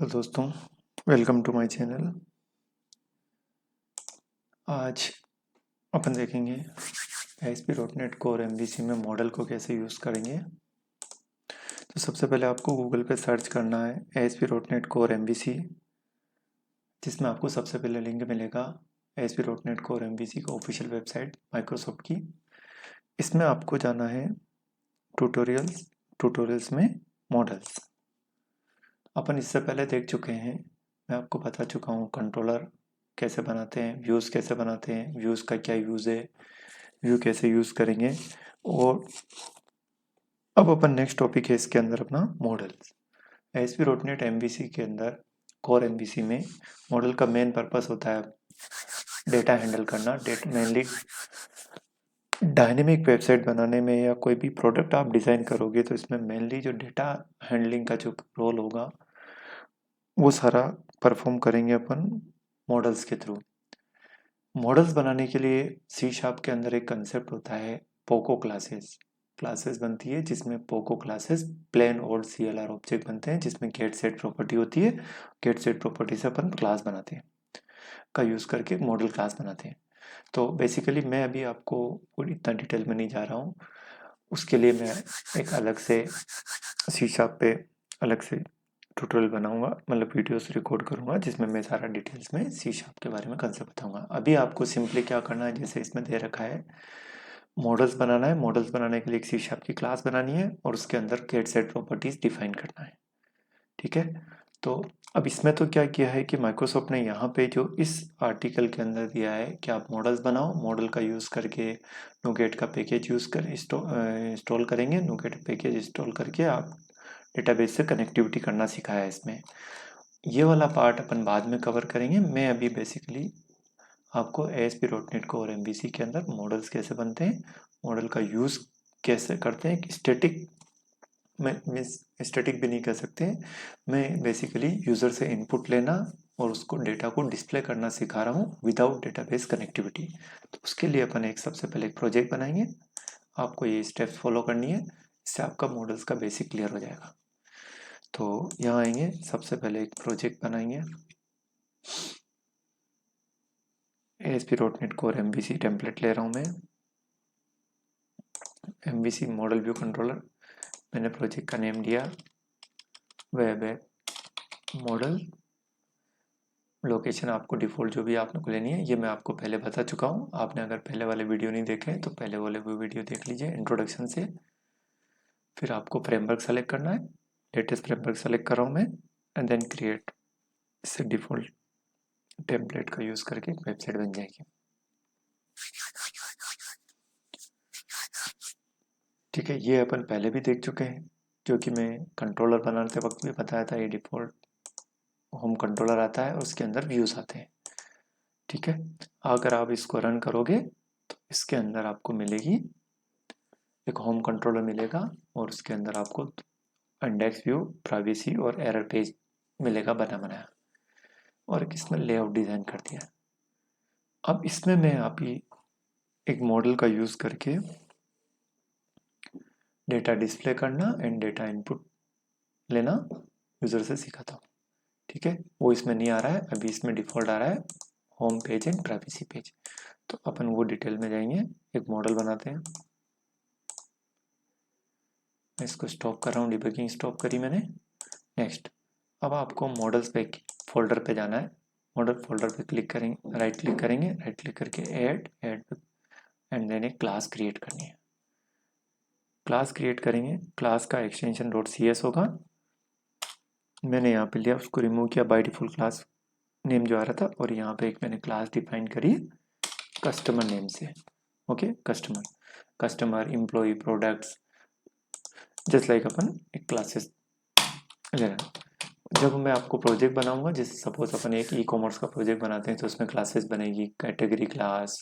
Hello दोस्तों, welcome to my channel. आज अपन देखेंगे ASP.NET कोर MVC में मॉडल को कैसे यूज़ करेंगे। तो सबसे पहले आपको गूगल पे सर्च करना है ASP.NET कोर MVC, जिसमें आपको सबसे पहले लिंक मिलेगा ASP.NET कोर MVC का ऑफिशियल वेबसाइट माइक्रोसॉफ्ट की। इसमें आपको जाना है ट्यूटोरियल्स में मॉडल्स। अपन इससे पहले देख चुके हैं, मैं आपको बता चुका हूँ कंट्रोलर कैसे बनाते हैं, व्यूज़ कैसे बनाते हैं, व्यूज़ का क्या यूज़ है, व्यू कैसे यूज़ करेंगे। और अब अपन नेक्स्ट टॉपिक है इसके अंदर अपना मॉडल्स। ASP.NET MVC के अंदर कोर MVC में मॉडल का मेन पर्पस होता है डेटा हैंडल करना। मेनली डायनेमिक वेबसाइट बनाने में या कोई भी प्रोडक्ट आप डिज़ाइन करोगे तो इसमें मेनली जो डेटा हैंडलिंग का जो रोल होगा वो सारा परफॉर्म करेंगे अपन मॉडल्स के थ्रू। मॉडल्स बनाने के लिए C# के अंदर एक कंसेप्ट होता है पोको क्लासेस बनती है, जिसमें POCO classes plain old CLR object बनते हैं, जिसमें गेट सेट प्रॉपर्टी होती है। गेट सेट प्रॉपर्टी से अपन क्लास बनाते हैं, का यूज़ करके मॉडल क्लास बनाते हैं। तो बेसिकली मैं अभी आपको इतना डिटेल में नहीं जा रहा हूँ, उसके लिए मैं एक अलग से C# पे अलग से ट्यूटोरियल बनाऊंगा, मतलब वीडियोस रिकॉर्ड करूंगा, जिसमें मैं सारा डिटेल्स में C# के बारे में कंसेप्ट बताऊंगा। अभी आपको सिंपली क्या करना है, जैसे इसमें दे रखा है मॉडल्स बनाना है। मॉडल्स बनाने के लिए एक C# की क्लास बनानी है और उसके अंदर गेट सेट प्रॉपर्टीज डिफाइन करना है। ठीक है, तो अब इसमें तो क्या किया है कि माइक्रोसॉफ्ट ने यहाँ पे जो इस आर्टिकल के अंदर दिया है कि आप मॉडल्स बनाओ, मॉडल का यूज़ करके नोगेट का पैकेज यूज़ कर इंस्टॉल करेंगे। नोगेट पैकेज इंस्टॉल करके आप डेटाबेस से कनेक्टिविटी करना सिखाया है इसमें। ये वाला पार्ट अपन बाद में कवर करेंगे। मैं अभी बेसिकली आपको ASP.NET कोर MVC के अंदर मॉडल्स कैसे बनते हैं, मॉडल का यूज़ कैसे करते हैं, स्टैटिक में स्टैटिक भी नहीं कह सकते, मैं बेसिकली यूज़र से इनपुट लेना और उसको डेटा को डिस्प्ले करना सिखा रहा हूँ विदाउट डेटाबेस कनेक्टिविटी। तो उसके लिए अपन एक सबसे पहले एक प्रोजेक्ट बनाएंगे। आपको ये स्टेप्स फॉलो करनी है, इससे आपका मॉडल्स का बेसिक क्लियर हो जाएगा। तो यहाँ आएंगे, सबसे पहले एक प्रोजेक्ट बनाएंगे। ASP.NET कोर MVC टेम्पलेट ले रहा हूँ मैं, MVC मॉडल व्यू कंट्रोलर। मैंने प्रोजेक्ट का नेम दिया वेब ऐप मॉडल। लोकेशन आपको डिफ़ॉल्ट जो भी आपने को लेनी है, ये मैं आपको पहले बता चुका हूँ। आपने अगर पहले वाले वीडियो नहीं देखे तो पहले वाले वो वीडियो देख लीजिए इंट्रोडक्शन से। फिर आपको फ्रेमवर्क सेलेक्ट करना है, लेटेस्ट फ्रेमवर्क सेलेक्ट कर रहा हूँ मैं, एंड देन क्रिएट। इससे डिफ़ॉल्ट टेम्पलेट का यूज़ करके वेबसाइट बन जाएगी। ठीक है, ये अपन पहले भी देख चुके हैं, जो कि मैं कंट्रोलर बनाते वक्त भी बताया था। ये डिफ़ॉल्ट होम कंट्रोलर आता है और उसके अंदर व्यूज़ आते हैं। ठीक है, अगर आप इसको रन करोगे तो इसके अंदर आपको मिलेगी एक होम कंट्रोलर मिलेगा और उसके अंदर आपको इंडेक्स व्यू, प्राइवेसी और एरर पेज मिलेगा बना बनाया, और इसमें लेआउट डिज़ाइन कर दिया। अब इसमें मैं आप ही एक मॉडल का यूज़ करके डेटा डिस्प्ले करना एंड डेटा इनपुट लेना यूज़र से सिखाता हूँ। ठीक है, वो इसमें नहीं आ रहा है अभी, इसमें डिफ़ॉल्ट आ रहा है home page and privacy page. तो अपन वो डिटेल में जाएंगे, एक मॉडल बनाते हैं। मैं इसको स्टॉप कर रहा हूँ, डिबगिंग स्टॉप करी मैंने। नेक्स्ट, अब आपको मॉडल्स पे फोल्डर पे जाना है। मॉडल फोल्डर पे क्लिक करेंगे, राइट क्लिक करके ऐड एंड देन एक क्लास क्रिएट करनी है। क्लास क्रिएट करेंगे, क्लास का एक्सटेंशन .cs होगा। मैंने यहाँ पे लिया, उसको रिमूव किया, बाय डिफॉल्ट क्लास नेम जो आ रहा था, और यहाँ पे एक मैंने क्लास डिफाइन करी कस्टमर नेम से। Okay, customer employ products, just like अपन एक क्लासेस लेना। जब मैं आपको प्रोजेक्ट बनाऊंगा, जैसे सपोज अपन एक ई-कॉमर्स का प्रोजेक्ट बनाते हैं, तो उसमें क्लासेस बनेगी, category class,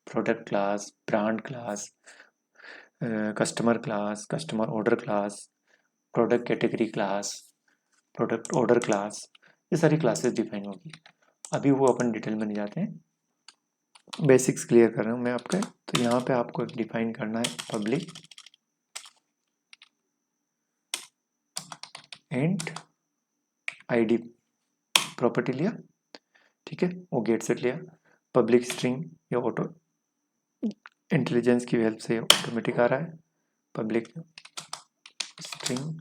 product class, brand class, customer class, customer order class, product category class, product order class, ये सारी क्लासेस डिफाइन होगी। अभी वो अपन डिटेल में नहीं जाते हैं, बेसिक्स क्लियर कर रहा हूँ मैं आपके। तो यहाँ पे आपको डिफाइन करना है पब्लिक एंड आईडी प्रॉपर्टी लिया, ठीक है, वो गेट सेट लिया, पब्लिक स्ट्रिंग या ऑटो इंटेलिजेंस की हेल्प से ऑटोमेटिक आ रहा है, public string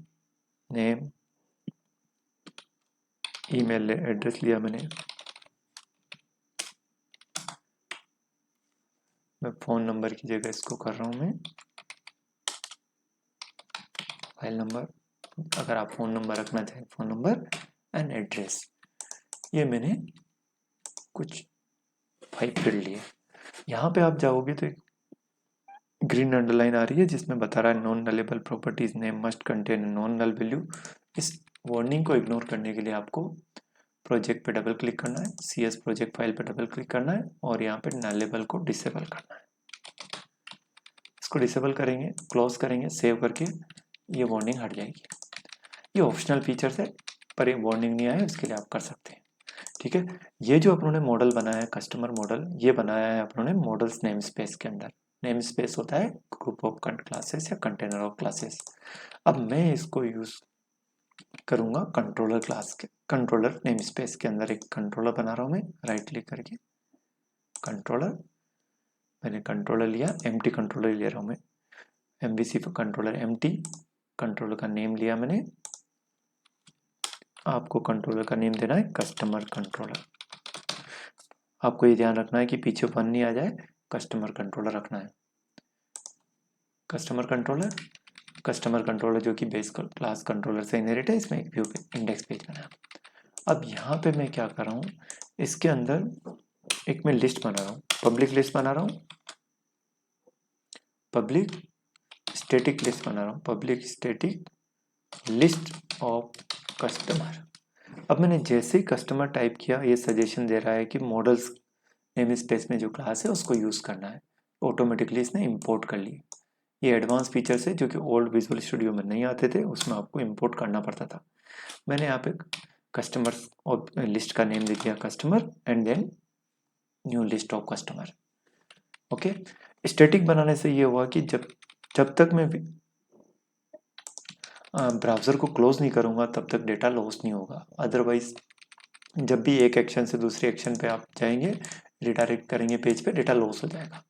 name, email address लिया मैंने, मैं फ़ोन नंबर की जगह इसको कर रहा हूँ मैं फाइल नंबर, अगर आप फ़ोन नंबर रखना चाहें फ़ोन नंबर एंड एड्रेस, ये मैंने कुछ 5 फील्ड लिए। यहाँ पे आप जाओगे तो एक ग्रीन अंडरलाइन आ रही है जिसमें बता रहा है non nullable properties name must contain non null value. इस वार्निंग को इग्नोर करने के लिए आपको प्रोजेक्ट पे डबल क्लिक करना है, CS प्रोजेक्ट फाइल पे डबल क्लिक करना है और यहाँ पे नलेबल को डिसेबल करना है। इसको डिसेबल करेंगे, क्लोज करेंगे, सेव करके ये वार्निंग हट जाएगी। ये ऑप्शनल फीचर्स है, पर ये वार्निंग नहीं आए उसके लिए आप कर सकते हैं, ठीक है। ये जो अपनों ने मॉडल बनाया है कस्टमर मॉडल, ये बनाया है अपनों ने मॉडल्स नेम स्पेस के अंदर। नेम स्पेस होता है ग्रुप ऑफ क्लासेस या कंटेनर ऑफ क्लासेस। अब मैं इसको यूज करूंगा कंट्रोलर क्लास के, कंट्रोलर नेम स्पेस के अंदर एक कंट्रोलर बना रहा हूं मैं, राइट क्लिक करके कंट्रोलर, मैंने कंट्रोलर लिया, एम्प्टी कंट्रोलर ले रहा हूं मैं, MVC पर कंट्रोलर एम्प्टी, कंट्रोलर का नेम लिया मैंने, आपको कंट्रोलर का नेम देना है कस्टमर कंट्रोलर। आपको ये ध्यान रखना है कि पीछे 1 नहीं आ जाए, कस्टमर कंट्रोलर रखना है, कस्टमर कंट्रोलर, कस्टमर कंट्रोलर जो कि बेस क्लास कंट्रोलर से इनहेरिट है, इसमें एक व्यू पे इंडेक्स पेज बनाया। अब यहाँ पे मैं क्या कर रहा हूँ, इसके अंदर एक मैं लिस्ट बना रहा हूँ, पब्लिक लिस्ट बना रहा हूँ, पब्लिक स्टैटिक लिस्ट बना रहा हूँ, public static list of customer. अब मैंने जैसे ही कस्टमर टाइप किया, ये सजेशन दे रहा है कि मॉडल्स नेम स्पेस में जो क्लास है उसको यूज करना है, ऑटोमेटिकली इसने इंपोर्ट कर ली। ये एडवांस फीचर्स है जो कि ओल्ड विजुअल स्टूडियो में नहीं आते थे, उसमें आपको इंपोर्ट करना पड़ता था। मैंने यहाँ पे कस्टमर्स और लिस्ट का नेम दे दिया customer and then new list of customer. Okay, static बनाने से ये हुआ कि जब तक मैं ब्राउज़र को क्लोज नहीं करूँगा तब तक डेटा लॉस नहीं होगा। अदरवाइज जब भी एक एक्शन से दूसरे एक्शन पे आप जाएंगे, रिडायरेक्ट करेंगे पेज पे, डेटा लॉस हो जाएगा।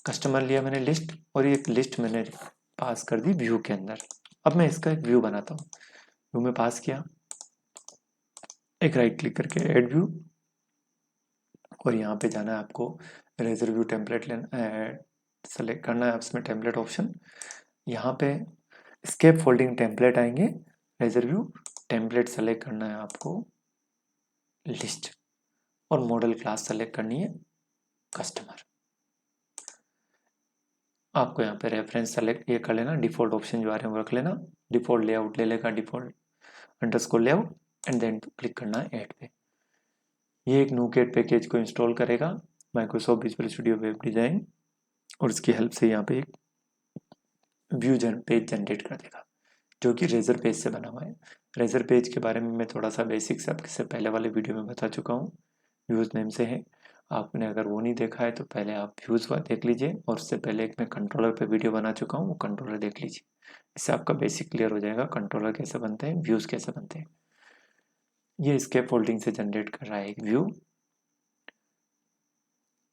कस्टमर लिया मैंने लिस्ट और एक लिस्ट मैंने पास कर दी व्यू के अंदर। अब मैं इसका एक व्यू बनाता हूँ, व्यू में पास किया, एक राइट क्लिक करके ऐड व्यू, और यहाँ पे जाना है आपको रेजर व्यू टेम्पलेट लेना, सेलेक्ट करना है उसमें टेम्पलेट ऑप्शन, यहाँ पे स्केप फोल्डिंग टेम्पलेट आएंगे, रेजर व्यू टेम्पलेट सेलेक्ट करना है आपको लिस्ट, और मॉडल क्लास सेलेक्ट करनी है कस्टमर। आपको यहाँ पे रेफरेंस सेलेक्ट ये कर लेना, डिफॉल्ट ऑप्शन जो आ रहे हैं वो रख लेना, डिफॉल्ट लेआउट ले लेगा, default underscore layout, and then click करना है ऐड पे। ये एक नूकेट पैकेज को इंस्टॉल करेगा, Microsoft Visual Studio web design, और इसकी हेल्प से यहाँ पे एक व्यू पेज जनरेट कर देगा जो कि रेजर पेज से बना हुआ है। रेजर पेज के बारे में मैं थोड़ा सा बेसिक से आपके पहले वाले वीडियो में बता चुका हूँ, व्यूज नेम से है। आपने अगर वो नहीं देखा है तो पहले आप व्यूज देख लीजिए, और उससे पहले एक मैं कंट्रोलर पे वीडियो बना चुका हूँ, वो कंट्रोलर देख लीजिए। इससे आपका बेसिक क्लियर हो जाएगा कंट्रोलर कैसे बनते हैं, व्यूज कैसे बनते हैं। ये स्केप फोल्डिंग से जनरेट कर रहा है एक व्यू,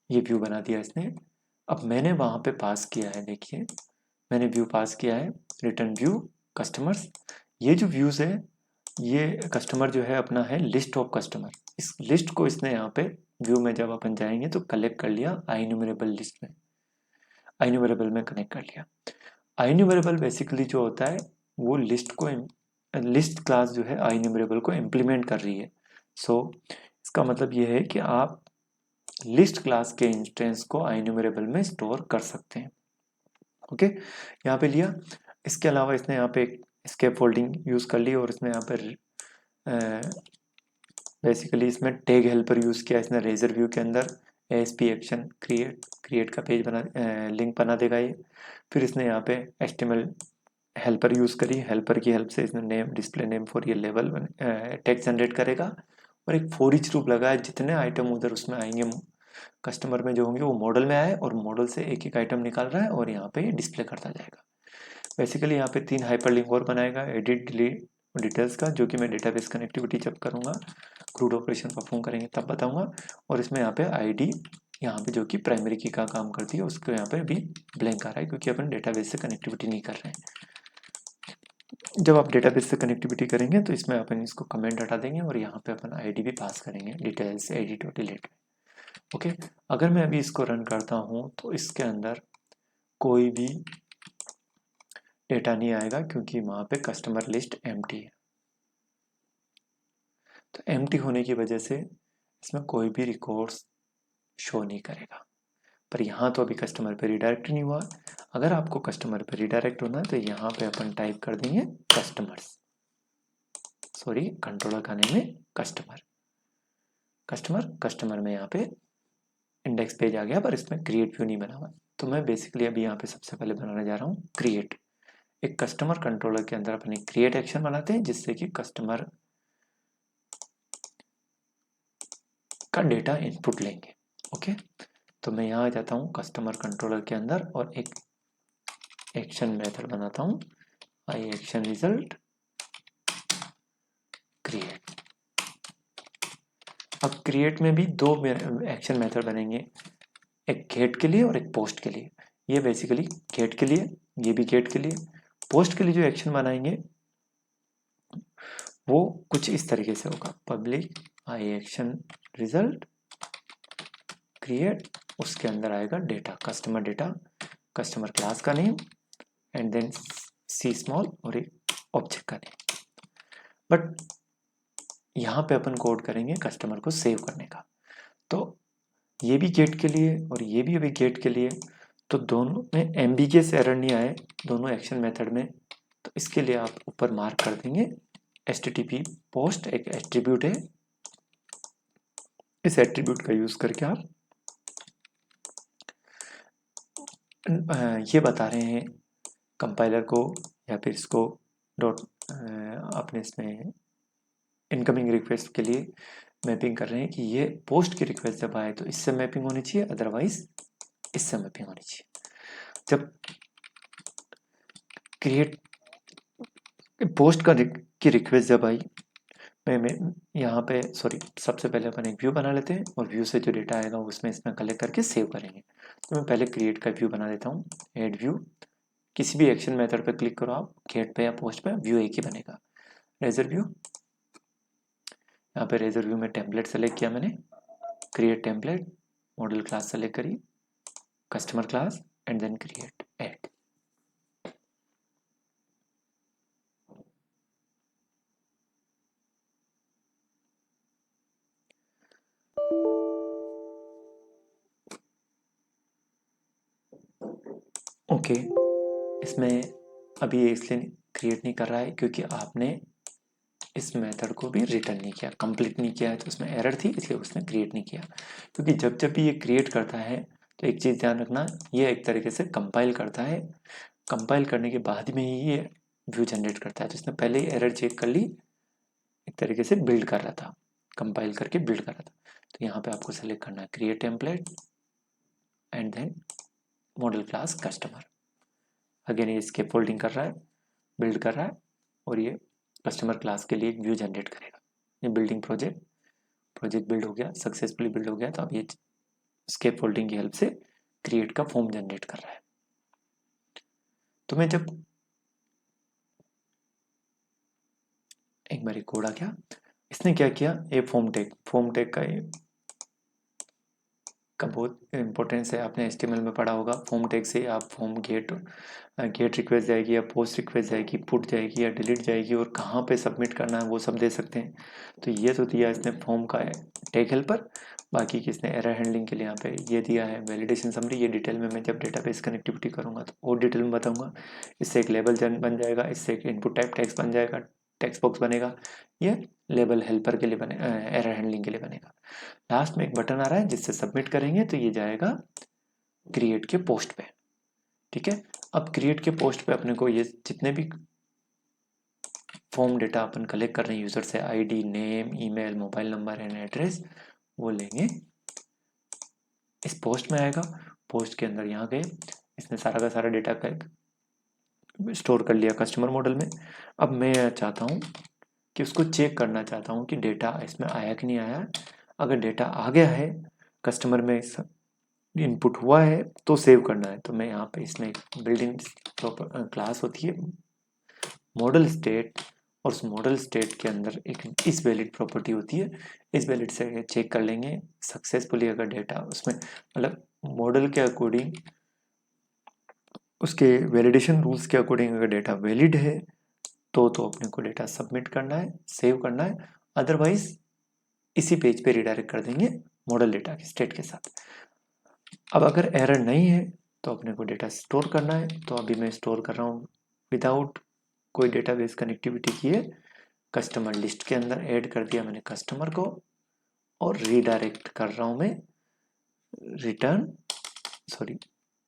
ये व्यू बना दिया इसने। अब मैंने वहां पे पास किया है, देखिए मैंने व्यू पास किया है, रिटर्न व्यू कस्टमर्स। ये जो व्यूज है, ये कस्टमर जो है अपना है लिस्ट ऑफ कस्टमर, इस लिस्ट को इसने यहाँ पे व्यू में जब अपन जाएंगे तो कलेक्ट कर लिया आईन्यूमरेबल लिस्ट में, आईन्यूमरेबल में कनेक्ट कर लिया। आईन्यूमरेबल बेसिकली जो होता है वो लिस्ट को, लिस्ट क्लास जो है आईन्यूमरेबल को इम्प्लीमेंट कर रही है। सो इसका मतलब ये है कि आप लिस्ट क्लास के इंस्टेंस को आईन्यूमरेबल में स्टोर कर सकते हैं। ओके, यहाँ पे लिया। इसके अलावा इसने यहाँ पे स्केप फोल्डिंग यूज कर ली, और इसमें यहाँ पर बेसिकली इसमें टैग हेल्पर यूज किया इसने रेजर व्यू के अंदर। ASP एक्शन क्रिएट का पेज बना, लिंक बना देगा ये। फिर इसने यहाँ पे HTML हेल्पर यूज करी, हेल्पर की हेल्प से इसने नेम डिस्प्ले नेम फॉर ये लेवल टेक्स्ट जनरेट करेगा, और एक फॉर ईच लूप लगा है, जितने आइटम उधर उसमें आएंगे कस्टमर में जो होंगे वो मॉडल में आए, और मॉडल से एक एक आइटम निकाल रहा है और यहाँ पे डिस्प्ले करता जाएगा। बेसिकली यहाँ पे 3 हाइपर लिंक और बनाएगा, एडिट डिलीट डिटेल्स का, जो कि मैं डेटाबेस कनेक्टिविटी जब करूँगा रूट ऑपरेशन परफॉर्म करेंगे तब बताऊंगा। और इसमें यहाँ पे आईडी यहाँ पे जो कि प्राइमरी की का काम करती है उसको यहाँ पे भी ब्लैंक आ रहा है क्योंकि अपन डेटाबेस से कनेक्टिविटी नहीं कर रहे हैं। जब आप डेटाबेस से कनेक्टिविटी करेंगे तो इसमें अपन इसको कमेंट हटा देंगे और यहाँ पे अपन आईडी भी पास करेंगे डिटेल्स एडिट और डिलीट। ओके, अगर मैं अभी इसको रन करता हूँ तो इसके अंदर कोई भी डेटा नहीं आएगा क्योंकि वहाँ पे कस्टमर लिस्ट एम्प्टी है। तो एम्प्टी होने की वजह से इसमें कोई भी रिकॉर्ड्स शो नहीं करेगा। पर यहाँ तो अभी कस्टमर पे रिडायरेक्ट नहीं हुआ। अगर आपको कस्टमर पे रिडायरेक्ट होना है तो यहाँ पे अपन टाइप कर देंगे कस्टमर्स, सॉरी कंट्रोलर का नेम है कस्टमर। कस्टमर में यहाँ पे इंडेक्स पेज आ गया पर इसमें क्रिएट व्यू नहीं बना हुआ। तो मैं बेसिकली अभी यहाँ पे सबसे पहले बनाने जा रहा हूँ क्रिएट। एक कस्टमर कंट्रोलर के अंदर अपने क्रिएट एक्शन बनाते हैं जिससे कि कस्टमर का डेटा इनपुट लेंगे। ओके, तो मैं यहाँ आ जाता हूँ कस्टमर कंट्रोलर के अंदर और एक एक्शन मेथड बनाता हूँ आई एक्शन रिजल्ट क्रिएट। अब क्रिएट में भी दो एक्शन मेथड बनेंगे, एक गेट के लिए और एक पोस्ट के लिए। ये बेसिकली गेट के लिए, ये भी गेट के लिए। पोस्ट के लिए जो एक्शन बनाएंगे वो कुछ इस तरीके से होगा, public I action result create, उसके अंदर आएगा डेटा, कस्टमर क्लास का name and then C small और एक ऑब्जेक्ट का नेम। बट यहाँ पे अपन कोड करेंगे कस्टमर को सेव करने का। तो ये भी गेट के लिए और ये भी अभी गेट के लिए, तो दोनों में एम्बिगियस एरर नहीं आए दोनों एक्शन मेथड में। तो इसके लिए आप ऊपर मार्क कर देंगे HTTP पोस्ट एक एट्रीब्यूट है, इस एट्रीब्यूट का यूज करके आप ये बता रहे हैं कंपाइलर को या फिर इसको डॉट अपने इसमें इनकमिंग रिक्वेस्ट के लिए मैपिंग कर रहे हैं कि ये पोस्ट की रिक्वेस्ट जब आए तो इससे मैपिंग होनी चाहिए, अदरवाइज इससे मैपिंग होनी चाहिए। जब क्रिएट पोस्ट की रिक्वेस्ट जब आई, मैं यहाँ पे सॉरी सबसे पहले अपन एक व्यू बना लेते हैं और व्यू से जो डेटा आएगा उसमें इसमें कलेक्ट करके सेव करेंगे। तो मैं पहले क्रिएट का व्यू बना देता हूँ, ऐड व्यू। किसी भी एक्शन मेथड पे क्लिक करो आप, गेट पे या पोस्ट पे, व्यू एक ही बनेगा, रेजर व्यू। यहाँ पे रेजर व्यू में टेम्पलेट सेलेक्ट किया मैंने, create template, model class select करी, customer class and then create add. Okay, इसमें अभी ये इसलिए क्रिएट नहीं कर रहा है क्योंकि आपने इस मेथड को भी रिटर्न नहीं किया, कंप्लीट नहीं किया है, तो उसमें एरर थी इसलिए उसने क्रिएट नहीं किया। क्योंकि जब जब भी ये क्रिएट करता है तो एक चीज़ ध्यान रखना, ये एक तरीके से कंपाइल करता है, कंपाइल करने के बाद में ही ये व्यू जनरेट करता है। तो इसने पहले ही एरर चेक कर ली, एक तरीके से बिल्ड कर रहा था, कंपाइल करके बिल्ड कर रहा था। तो यहाँ पे आपको सेलेक्ट करना है create template and then model class customer. Again ये स्केप फोल्डिंग कर रहा है, बिल्ड कर रहा है और ये कस्टमर क्लास के लिए एक व्यू जनरेट करेगा। ये बिल्डिंग प्रोजेक्ट बिल्ड हो गया, सक्सेसफुली बिल्ड हो गया। तो अब ये स्केप फोल्डिंग की हेल्प से क्रिएट का फॉर्म जनरेट कर रहा है। तो मैं जब एक बार कोड आ गया, इसने क्या किया, ये फॉर्म टैग का बहुत इंपॉर्टेंस है, आपने HTML में पढ़ा होगा। फॉर्म टैग से आप फॉर्म गेट रिक्वेस्ट जाएगी या पोस्ट रिक्वेस्ट जाएगी, पुट जाएगी या डिलीट जाएगी और कहाँ पे सबमिट करना है वो सब दे सकते हैं। तो ये तो दिया इसने फॉर्म का टैग हेल्पर, बाकी किसने एरर हैंडलिंग के लिए यहाँ पे ये दिया है वैलिडेशन समरी। ये डिटेल में मैं जब डेटाबेस कनेक्टिविटी करूँगा तो और डिटेल में बताऊँगा। इससे एक लेबल बन जाएगा, इससे एक इनपुट टाइप टेक्स्ट बन जाएगा, टेक्स्ट बॉक्स बनेगा, ये लेबल हेल्पर के लिए बने, एरर हैंडलिंग के लिए बनेगा। लास्ट में एक बटन आ रहा है जिससे सबमिट करेंगे तो ये जाएगा क्रिएट के पोस्ट पे। ठीक है, अब क्रिएट के पोस्ट पे अपने को ये जितने भी फॉर्म डेटा अपन कलेक्ट कर रहे हैं यूजर से, ID, name, email, mobile number and address, वो लेंगे इस पोस्ट में आएगा। पोस्ट के अंदर यहाँ गए, इसने सारा का सारा डेटा स्टोर कर लिया कस्टमर मॉडल में। अब मैं चाहता हूँ कि उसको चेक करना चाहता हूँ कि डेटा इसमें आया कि नहीं आया। अगर डेटा आ गया है, कस्टमर में इनपुट हुआ है तो सेव करना है। तो मैं यहाँ पे इसमें बिल्डिंग क्लास होती है मॉडल स्टेट, और उस मॉडल स्टेट के अंदर एक इस वैलिड प्रॉपर्टी होती है। इस वैलिड से चेक कर लेंगे सक्सेसफुली अगर डेटा उसमें मतलब मॉडल के अकॉर्डिंग, उसके वैलिडेशन रूल्स के अकॉर्डिंग अगर डेटा वैलिड है तो अपने को डेटा सबमिट करना है, सेव करना है। अदरवाइज इसी पेज पे रिडायरेक्ट कर देंगे मॉडल डेटा के स्टेट के साथ। अब अगर एरर नहीं है तो अपने को डेटा स्टोर करना है। तो अभी मैं स्टोर कर रहा हूँ विदाउट कोई डेटाबेस कनेक्टिविटी किए, कस्टमर लिस्ट के अंदर ऐड कर दिया मैंने कस्टमर को, और रीडायरेक्ट कर रहा हूँ मैं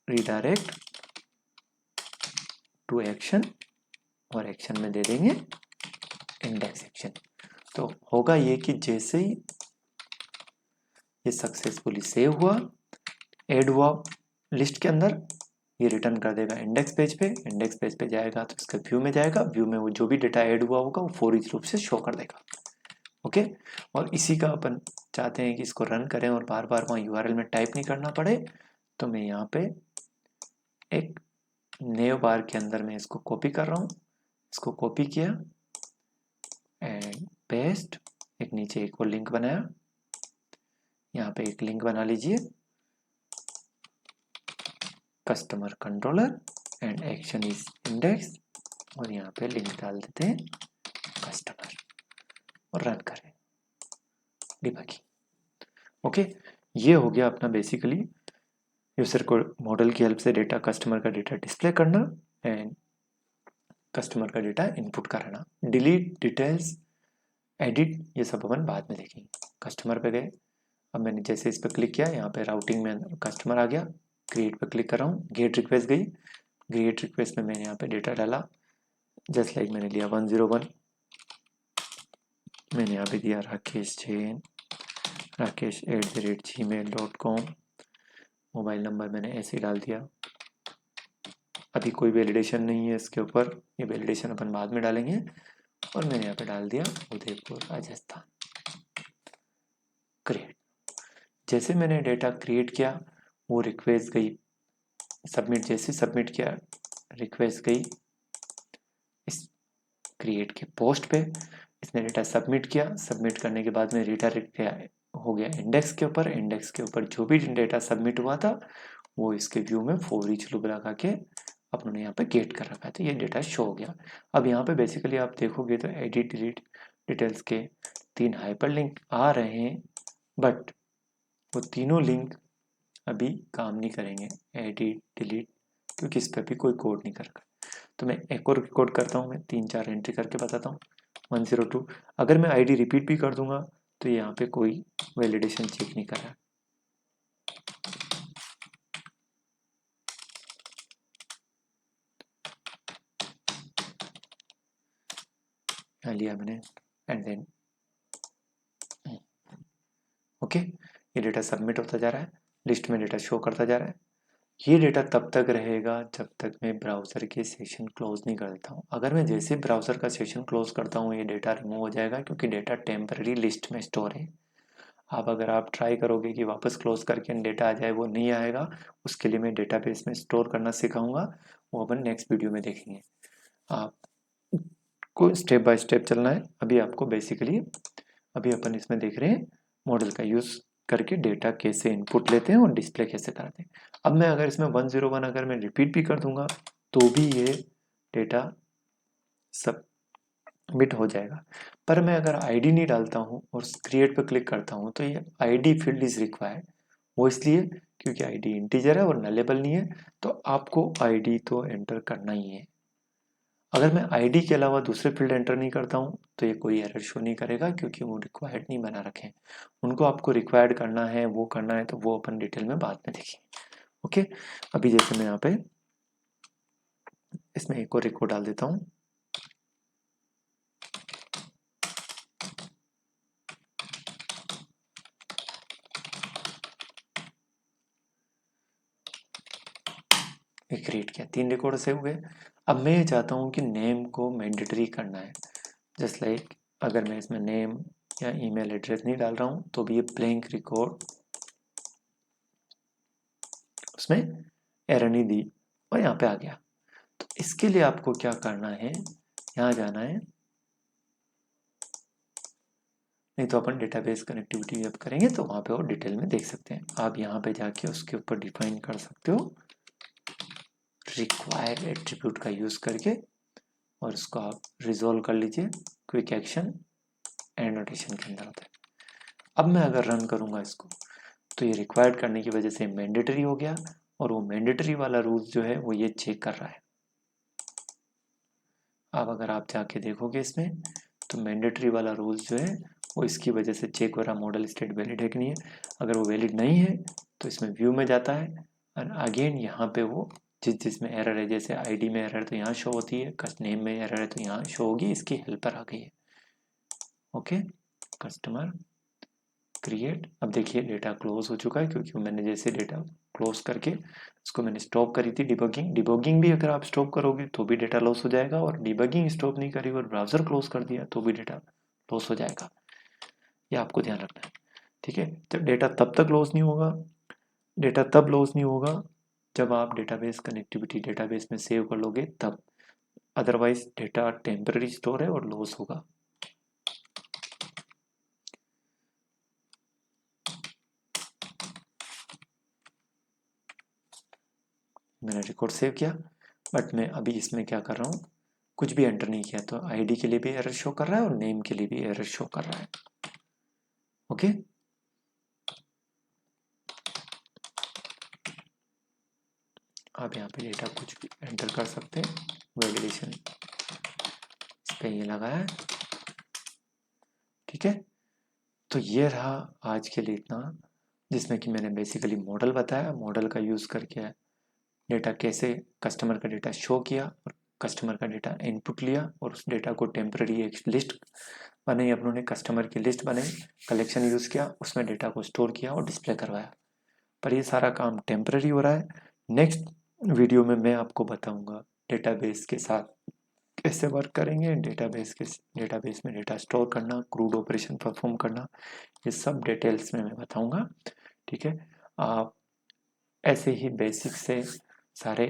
रीडायरेक्ट टू एक्शन, और एक्शन में दे देंगे इंडेक्स एक्शन। तो होगा ये कि जैसे ही ये सक्सेसफुली सेव हुआ, ऐड हुआ लिस्ट के अंदर, ये रिटर्न कर देगा इंडेक्स पेज पे। इंडेक्स पेज पे जाएगा तो उसका व्यू में जाएगा, व्यू में वो जो भी डेटा ऐड हुआ होगा वो फॉर ईच रूप से शो कर देगा। ओके, और इसी का अपन चाहते हैं कि इसको रन करें और बार बार वहाँ यूआरएल में टाइप नहीं करना पड़े। तो मैं यहाँ पे एक नेव बार के अंदर मैं इसको कॉपी कर रहा हूँ, इसको कॉपी किया एंड पेस्ट, एक नीचे एक और लिंक बनाया, यहाँ पे एक लिंक बना लीजिए customer controller and action is index, और यहाँ पे लिंक डाल देते हैं कस्टमर और रन करें डिबगिंग। ओके, ये हो गया अपना बेसिकली यूजर को मॉडल की हेल्प से डेटा कस्टमर का डेटा डिस्प्ले करना एंड कस्टमर का डेटा इनपुट कराना। डिलीट, डिटेल्स, एडिट, ये सब अपन बाद में देखेंगे। कस्टमर पे गए, अब मैंने जैसे इस पर क्लिक किया, यहाँ पे राउटिंग में कस्टमर आ गया, क्रिएट पे क्लिक कर रहा हूँ, गेट रिक्वेस्ट गई, गेट रिक्वेस्ट में मैंने यहाँ पे डेटा डाला, जस्ट लाइक मैंने लिया 101, मैंने यहाँ पे दिया Rakesh Jain, rakesh@gmail.com, mobile number मैंने ऐसे ही डाल दिया। अभी कोई वैलिडेशन नहीं है इसके ऊपर, ये वैलिडेशन अपन बाद में डालेंगे। और मैंने यहाँ पे डाल दिया उदयपुर राजस्थान, क्रिएट। जैसे मैंने डेटा क्रिएट किया वो रिक्वेस्ट गई सबमिट, जैसे सबमिट किया रिक्वेस्ट गई इस क्रिएट के पोस्ट पे, इसने डेटा सबमिट किया, सबमिट करने के बाद में रिडायरेक्ट हो गया इंडेक्स के ऊपर। इंडेक्स के ऊपर जो भी डेटा सबमिट हुआ था वो इसके व्यू में फॉर ईच लूप लगा के अपने यहाँ पे गेट कर रखा है, तो ये डेटा शो हो गया। अब यहाँ पे बेसिकली आप देखोगे तो एडिट, डिलीट, डिटेल्स के 3 हाइपरलिंक आ रहे हैं, बट वो तीनों लिंक अभी काम नहीं करेंगे, एडिट, डिलीट, क्योंकि इस पर भी कोई कोड नहीं कर रखा। तो मैं एक और कोड करता हूँ, मैं 3-4 एंट्री करके बताता हूँ। 102, अगर मैं आईडी रिपीट भी कर दूंगा तो यहाँ पे कोई वैलिडेशन चेक नहीं कर रहा। यहाँ लिया मैंने एंड देन ओके, ये डेटा सबमिट होता जा रहा है, लिस्ट में डेटा शो करता जा रहा है। ये डेटा तब तक रहेगा जब तक मैं ब्राउज़र के सेशन क्लोज नहीं कर देता हूँ। अगर मैं जैसे ब्राउज़र का सेशन क्लोज करता हूँ ये डेटा रिमूव हो जाएगा, क्योंकि डेटा टेम्पररी लिस्ट में स्टोर है। अब अगर आप ट्राई करोगे कि वापस क्लोज करके डेटा आ जाए, वो नहीं आएगा। उसके लिए मैं डेटाबेस में स्टोर करना सिखाऊंगा, वो अपन नेक्स्ट वीडियो में देखेंगे। आपको स्टेप बाय स्टेप चलना है। अभी आपको बेसिकली अभी अपन इसमें देख रहे हैं मॉडल का यूज़ करके डेटा कैसे इनपुट लेते हैं और डिस्प्ले कैसे करते हैं। अब मैं अगर इसमें 101 अगर मैं रिपीट भी कर दूंगा तो भी ये डेटा सबमिट हो जाएगा। पर मैं अगर आईडी नहीं डालता हूँ और क्रिएट पर क्लिक करता हूँ तो ये आईडी फील्ड इज रिक्वायर्ड। वो इसलिए क्योंकि आईडी इंटीजर है और नलेबल नहीं है, तो आपको आईडी तो एंटर करना ही है। अगर मैं आईडी के अलावा दूसरे फील्ड एंटर नहीं करता हूँ तो ये कोई एरर शो नहीं करेगा, क्योंकि वो रिक्वायर्ड नहीं बना रखे हैं। उनको आपको रिक्वायर्ड करना है, वो करना है, तो वो अपन डिटेल में बाद में देखेंगे। ओके, अभी जैसे मैं यहाँ पे इसमें एक और रिकॉर्ड डाल देता हूँ। क्रिएट किया, 3 रिकॉर्ड सेव हुए। अब मैं ये चाहता हूँ कि नेम को मैंडेटरी करना है, जस्ट लाइक अगर मैं इसमें नेम या ईमेल एड्रेस नहीं डाल रहा हूँ तो भी ये ब्लैंक रिकॉर्ड, उसमें एरर नहीं दी और यहाँ पे आ गया। तो इसके लिए आपको क्या करना है, यहाँ जाना है, नहीं तो अपन डेटाबेस कनेक्टिविटी जब करेंगे तो वहाँ पे और डिटेल में देख सकते हैं। आप यहाँ पे जाके उसके ऊपर डिफाइन कर सकते हो रिक्वायर्ड एट्रीब्यूट का यूज़ करके, और इसको आप रिजोल्व कर लीजिए क्विक एक्शन एनोटेशन के अंदर होता है। अब मैं अगर रन करूँगा इसको तो ये रिक्वायर्ड करने की वजह से मैंडेटरी हो गया, और वो मैंडेटरी वाला रूल्स जो है वो ये चेक कर रहा है। अब अगर आप जाके देखोगे इसमें तो मैंडेटरी वाला रूल्स जो है वो इसकी वजह से चेक हो रहा मॉडल स्टेट वैलिड है कि नहीं है। अगर वो वैलिड नहीं है तो इसमें व्यू में जाता है, और अगेन यहाँ पे वो जिसमें एरर है, जैसे आईडी में एरर तो यहाँ शो होती है, नेम में एरर है तो यहाँ शो होगी, इसकी हेल्पर आ गई है। Okay, customer create. अब देखिए डेटा क्लोज हो चुका है, क्योंकि मैंने जैसे डेटा क्लोज करके उसको मैंने स्टॉप करी थी डिबगिंग। डिबगिंग भी अगर आप स्टॉप करोगे तो भी डेटा लॉस हो जाएगा, और डिबगिंग स्टॉप नहीं करी और ब्राउजर क्लोज कर दिया तो भी डेटा लॉस हो जाएगा। ये आपको ध्यान रखना है, ठीक है। तो डेटा तब तक लॉस नहीं होगा, डेटा तब लॉस नहीं होगा जब आप डेटाबेस कनेक्टिविटी डेटाबेस में सेव कर लोगे तब, अदरवाइज डेटा टेम्पररी स्टोर है और लॉस होगा। मैंने रिकॉर्ड सेव किया, बट मैं अभी इसमें क्या कर रहा हूँ, कुछ भी एंटर नहीं किया, तो आईडी के लिए भी एरर शो कर रहा है और नेम के लिए भी एरर शो कर रहा है। ओके, आप यहाँ पे डेटा कुछ भी एंटर कर सकते हैं। वैलिडेशन इस पे ये लगाया है, ठीक है। तो ये रहा आज के लिए इतना, जिसमें कि मैंने बेसिकली मॉडल बताया, मॉडल का यूज़ करके डेटा कैसे कस्टमर का डेटा शो किया, और कस्टमर का डेटा इनपुट लिया, और उस डेटा को टेम्पररी एक लिस्ट बनाई, अपनों ने कस्टमर की लिस्ट बनाई, कलेक्शन यूज़ किया, उसमें डेटा को स्टोर किया और डिस्प्ले करवाया। पर ये सारा काम टेम्पररी हो रहा है। नेक्स्ट वीडियो में मैं आपको बताऊंगा डेटाबेस के साथ कैसे वर्क करेंगे, डेटाबेस में डेटा स्टोर करना, क्रूड ऑपरेशन परफॉर्म करना, ये सब डिटेल्स में मैं बताऊंगा, ठीक है। आप ऐसे ही बेसिक से सारे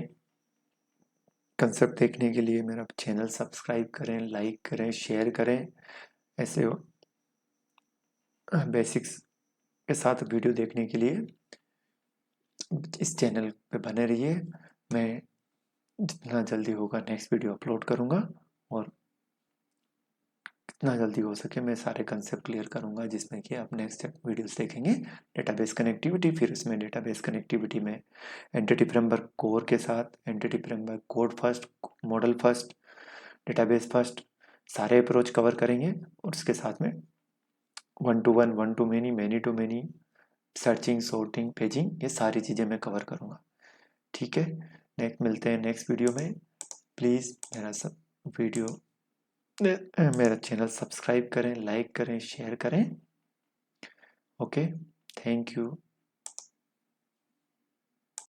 कंसेप्ट देखने के लिए मेरा चैनल सब्सक्राइब करें, लाइक करें, शेयर करें। ऐसे बेसिक्स के साथ वीडियो देखने के लिए इस चैनल पे बने रहिए। मैं जितना जल्दी होगा नेक्स्ट वीडियो अपलोड करूँगा, और जितना जल्दी हो सके मैं सारे कंसेप्ट क्लियर करूँगा, जिसमें कि आप नेक्स्ट वीडियोस देखेंगे डेटाबेस कनेक्टिविटी। फिर उसमें डेटाबेस कनेक्टिविटी में एंटिटी फ्रेमवर्क कोर के साथ entity framework code first, model first, database first, सारे अप्रोच कवर करेंगे, और उसके साथ में 1 to 1, 1 to many, many to many, searching, sorting, paging, ये सारी चीज़ें मैं कवर करूँगा, ठीक है। नेक्स्ट मिलते हैं नेक्स्ट वीडियो में। प्लीज़ मेरा चैनल सब्सक्राइब करें, लाइक करें, शेयर करें। Okay, thank you.